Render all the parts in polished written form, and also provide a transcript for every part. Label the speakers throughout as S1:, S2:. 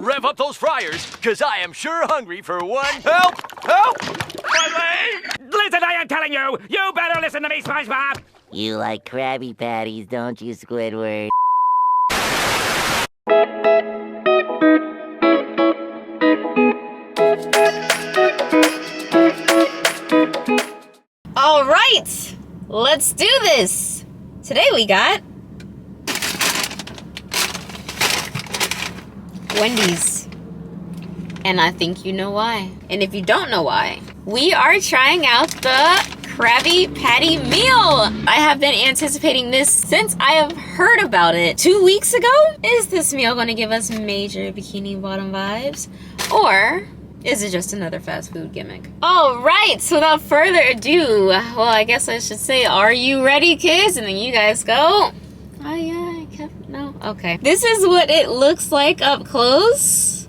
S1: rev up those fryers, because I am sure hungry for one. Help! Help! My leg!
S2: Listen, I am telling you! You better listen to me, SpongeBob!
S3: You like Krabby Patties, don't you, Squidward?
S4: All right, let's do this. Today we got Wendy's. And I think you know why. And if you don't know why, we are trying out the Krabby Patty meal. I have been anticipating this since I have heard about it 2 weeks ago. Is this meal going to give us major Bikini Bottom vibes? Or is it just another fast food gimmick? All right, so without further ado, well, I guess I should say, are you ready, kids? And then you guys go. Oh yeah, I kept, no, okay. This is what it looks like up close.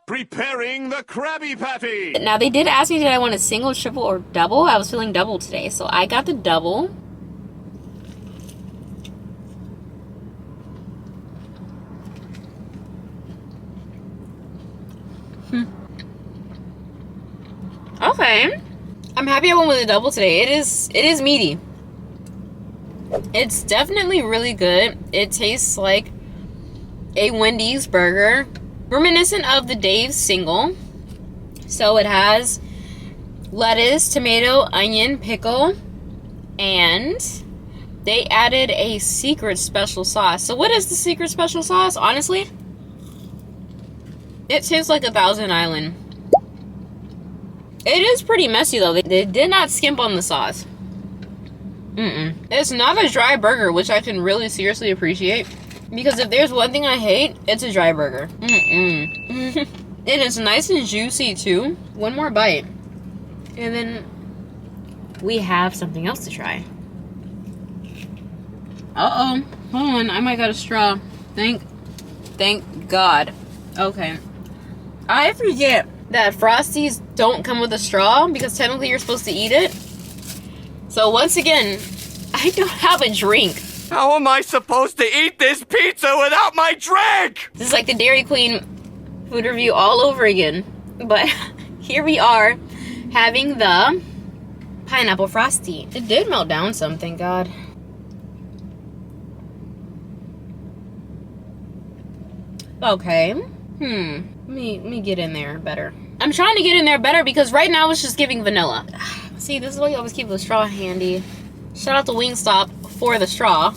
S1: Preparing the Krabby Patty!
S4: Now, they did ask me, did I want a single, triple, or double? I was feeling double today, so I got the double. Okay. I'm happy I went with a double today. It is meaty. It's definitely really good. It tastes like a Wendy's burger, reminiscent of the Dave's single. So it has lettuce, tomato, onion, pickle, and they added a secret special sauce. So what is the secret special sauce? Honestly, it tastes like a Thousand Island. It is pretty messy though. They did not skimp on the sauce. It's not a dry burger, which I can really seriously appreciate. Because if there's one thing I hate, it's a dry burger. And it's nice and juicy too. One more bite. And then we have something else to try. Uh-oh. Hold on, I might got a straw. Thank God. Okay. I forget that Frosties don't come with a straw because technically you're supposed to eat it. So once again, I don't have a drink.
S1: How am I supposed to eat this pizza without my drink?
S4: This is like the Dairy Queen food review all over again. But here we are having the pineapple Frosty. It did melt down some, thank God. Okay. Let me get in there better. I'm trying to get in there better because right now it's just giving vanilla. See, this is why you always keep the straw handy. Shout out to Wingstop for the straw.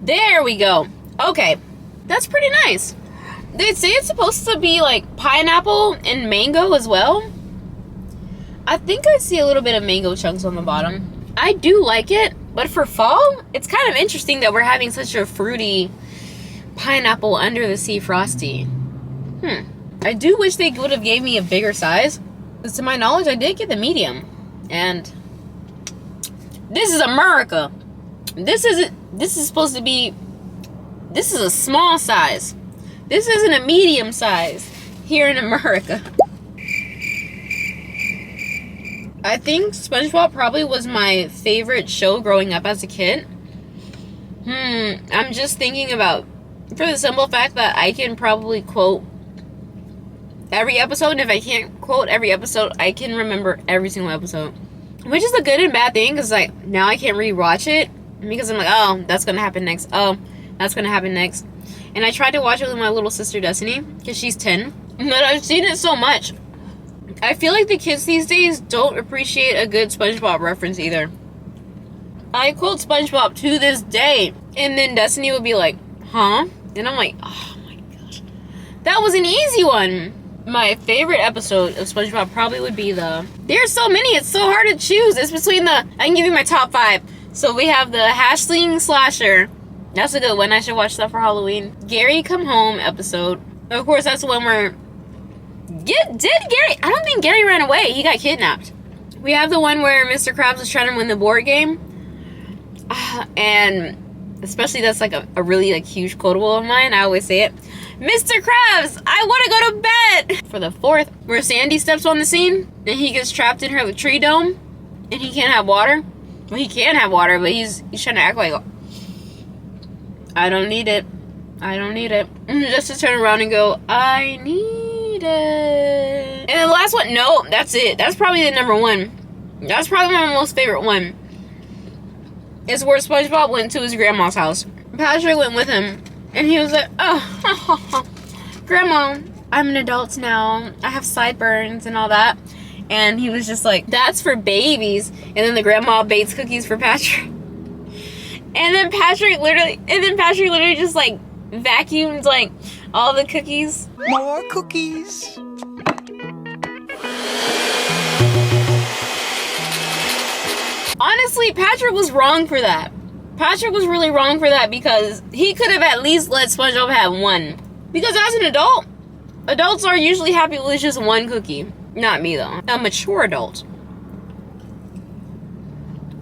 S4: There we go. Okay, that's pretty nice. They say it's supposed to be like pineapple and mango as well. I think I see a little bit of mango chunks on the bottom. I do like it, but for fall, it's kind of interesting that we're having such a fruity pineapple under the sea Frosty. I do wish they would have gave me a bigger size. Because to my knowledge, I did get the medium. And this is America. This is supposed to be, this is a small size. This isn't a medium size here in America. I think SpongeBob probably was my favorite show growing up as a kid. I'm just thinking about, for the simple fact that I can probably quote every episode, and if I can't quote every episode, I can remember every single episode. Which is a good and bad thing, because like, now I can't rewatch it, because I'm like, oh, that's gonna happen next. Oh, that's gonna happen next. And I tried to watch it with my little sister Destiny, because she's 10. But I've seen it so much. I feel like the kids these days don't appreciate a good SpongeBob reference either. I quote SpongeBob to this day, and then Destiny would be like, huh? And I'm like, oh my gosh. That was an easy one. My favorite episode of SpongeBob probably would be there's so many, it's so hard to choose. It's between I can give you my top 5. So we have the Hashling Slasher. That's a good one. I should watch that for Halloween. Gary Come Home episode. Of course, that's the one where did Gary? I don't think Gary ran away. He got kidnapped. We have the one where Mr. Krabs was trying to win the board game. And especially that's like a really like huge quotable of mine. I always say it. Mr. Krabs, I want to go to bed. For the 4th, where Sandy steps on the scene and he gets trapped in her tree dome and he can't have water. Well, he can have water, but he's trying to act like, I don't need it. I don't need it. Just to turn around and go, I need it. And the last one, no, that's it. That's probably the number one. That's probably my most favorite one. It's where SpongeBob went to his grandma's house. Patrick went with him, and he was like, oh, Grandma, I'm an adult now. I have sideburns and all that. And he was just like, that's for babies. And then the grandma bakes cookies for Patrick. And then Patrick literally just like vacuumed like all the cookies.
S5: More cookies.
S4: Honestly, Patrick was wrong for that. Patrick was really wrong for that because he could have at least let SpongeBob have one. Because as an adult, adults are usually happy with just one cookie. Not me though. A mature adult.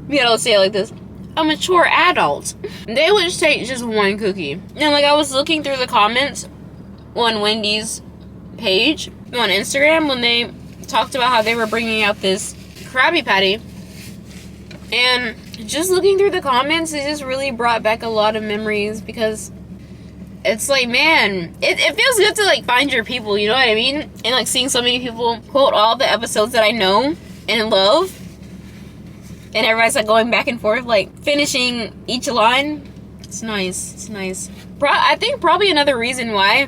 S4: You gotta say it like this. A mature adult. They would just take just one cookie. And like I was looking through the comments on Wendy's page on Instagram when they talked about how they were bringing out this Krabby Patty. And just looking through the comments, it just really brought back a lot of memories because it's like, man, it feels good to like find your people, you know what I mean? And like seeing so many people quote all the episodes that I know and love. And everybody's like going back and forth, like finishing each line. It's nice. It's nice. I think probably another reason why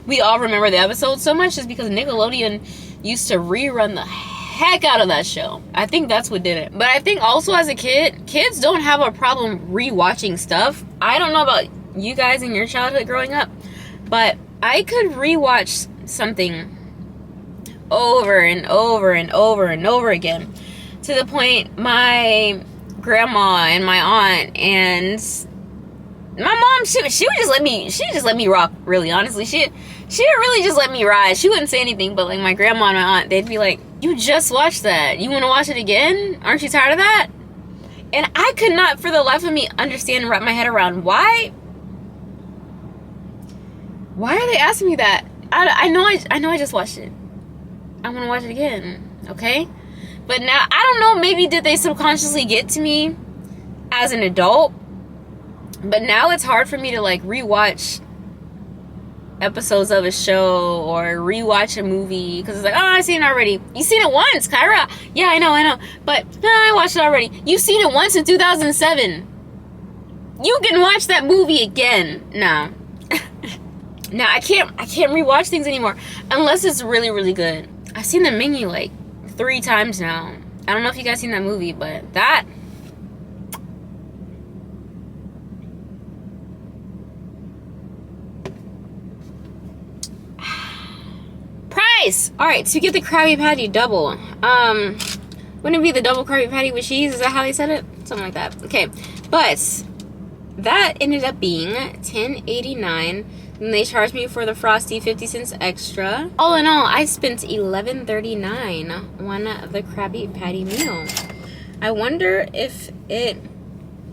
S4: we all remember the episode so much is because Nickelodeon used to rerun the heck out of that show. I think that's what did it. But I think also as a kid, kids don't have a problem rewatching stuff. I don't know about you guys in your childhood growing up, but I could rewatch something over and over and over and over again. To the point my grandma and my aunt and my mom, she would just let me rock, really, honestly. She would really just let me ride. She wouldn't say anything, but like my grandma and my aunt, they'd be like, you just watched that. You want to watch it again? Aren't you tired of that? And I could not for the life of me understand and wrap my head around why are they asking me that? I know I just watched it. I want to watch it again, okay? But now, I don't know, maybe did they subconsciously get to me as an adult? But now it's hard for me to like rewatch episodes of a show or rewatch a movie because it's like, oh, I've seen it already. You've seen it once, Kyra. Yeah, I know. But no, I watched it already. You've seen it once in 2007. You can watch that movie again. No. Now I can't rewatch things anymore unless it's really, really good. I've seen The Menu like 3 times now. I don't know if you guys seen that movie, but that price. All right, to get the Krabby Patty double, wouldn't it be the double Krabby Patty with cheese? Is that how they said it? Something like that. Okay, but that ended up being $10.89. And they charged me for the Frosty 50 cents extra. All in all, I spent $11.39 on the Krabby Patty meal. I wonder if it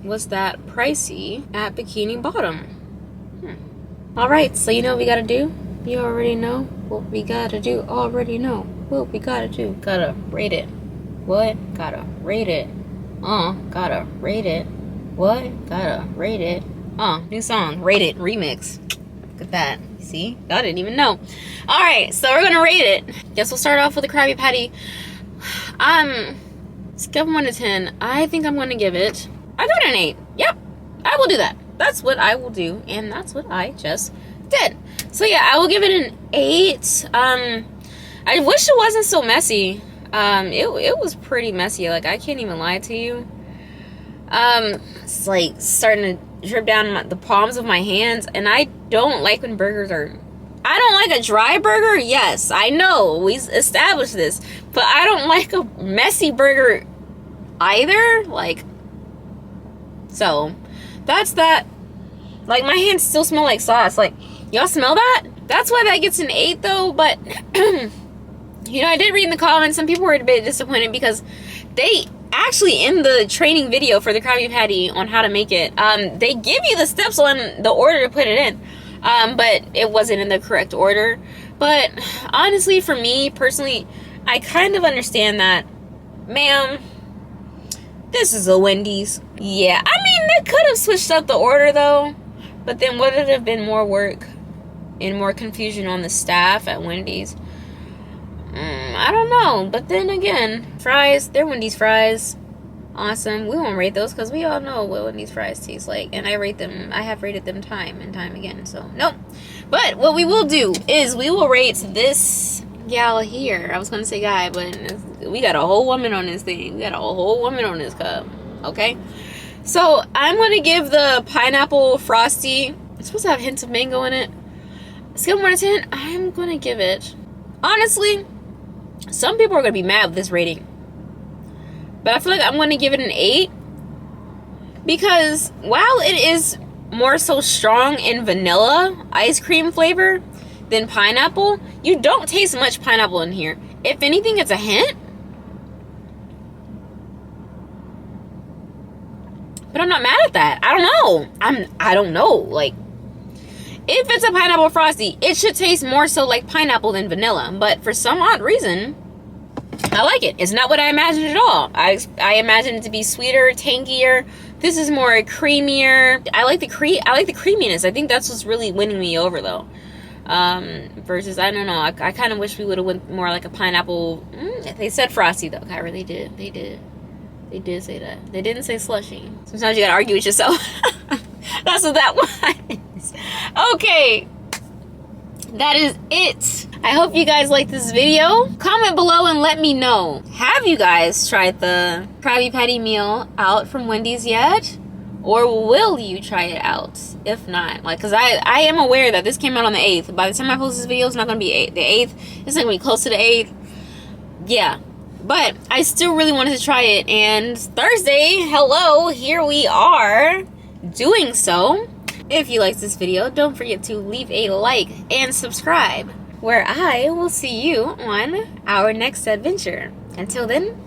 S4: was that pricey at Bikini Bottom. Alright, so you know what we gotta do? You already know what we gotta do. Already know what we gotta do. Gotta rate it. What? Gotta rate it. Gotta rate it. What? Gotta rate it. New song. Rate It remix. Look at that. You see? I didn't even know. Alright, so we're gonna rate it. Guess we'll start off with the Krabby Patty. Scale from 1 to 10. I think I'm gonna give it. I give it an 8. Yep. I will do that. That's what I will do. And that's what I just did. So yeah, I will give it an 8. I wish it wasn't so messy. It was pretty messy. Like, I can't even lie to you. It's like starting to drip down the palms of my hands, and I don't like when burgers are... I don't like a dry burger. Yes, I know, we established this, but I don't like a messy burger either. Like, so that's that. Like, my hands still smell like sauce. Like, y'all smell that? That's why that gets an 8 though. But you know, I did read in the comments, some people were a bit disappointed because they actually, in the training video for the Krabby Patty on how to make it, they give you the steps on the order to put it in. but it wasn't in the correct order. But honestly, for me personally, I kind of understand that. Ma'am, this is a Wendy's. Yeah, I mean, they could have switched up the order though, but then would it have been more work and more confusion on the staff at Wendy's? I don't know. But then again, fries, they're Wendy's fries. Awesome. We won't rate those because we all know what Wendy's fries taste like, and I have rated them time and time again, so nope. But what we will do is we will rate this gal here. I was gonna say guy, but we got a whole woman on this thing. We got a whole woman on this cup. Okay, so I'm gonna give the pineapple frosty, it's supposed to have hints of mango in it, scale of 1 to 10. I'm gonna give it, honestly, some people are gonna be mad with this rating, but I feel like I'm gonna give it an 8, because while it is more so strong in vanilla ice cream flavor than pineapple, you don't taste much pineapple in here. If anything, it's a hint, but I'm not mad at that. I don't know. I don't know. Like, if it's a pineapple frosty, it should taste more so like pineapple than vanilla. But for some odd reason, I like it. It's not what I imagined at all. I imagined it to be sweeter, tangier. This is more creamier. I like the creaminess. I think that's what's really winning me over though. Versus, I don't know. I kind of wish we would have went more like a pineapple. They said frosty though. I really did. They did say that. They didn't say slushy. Sometimes you gotta argue with yourself. That's what that was. Okay. That is it. I hope you guys liked this video. Comment below and let me know. Have you guys tried the Krabby Patty meal out from Wendy's yet? Or will you try it out? If not, like, because I am aware that this came out on the 8th. By the time I post this video, it's not going to be the 8th. It's not going to be close to the 8th. Yeah. But I still really wanted to try it. And Thursday, hello, here we are doing so. If you liked this video, don't forget to leave a like and subscribe, where I will see you on our next adventure. Until then,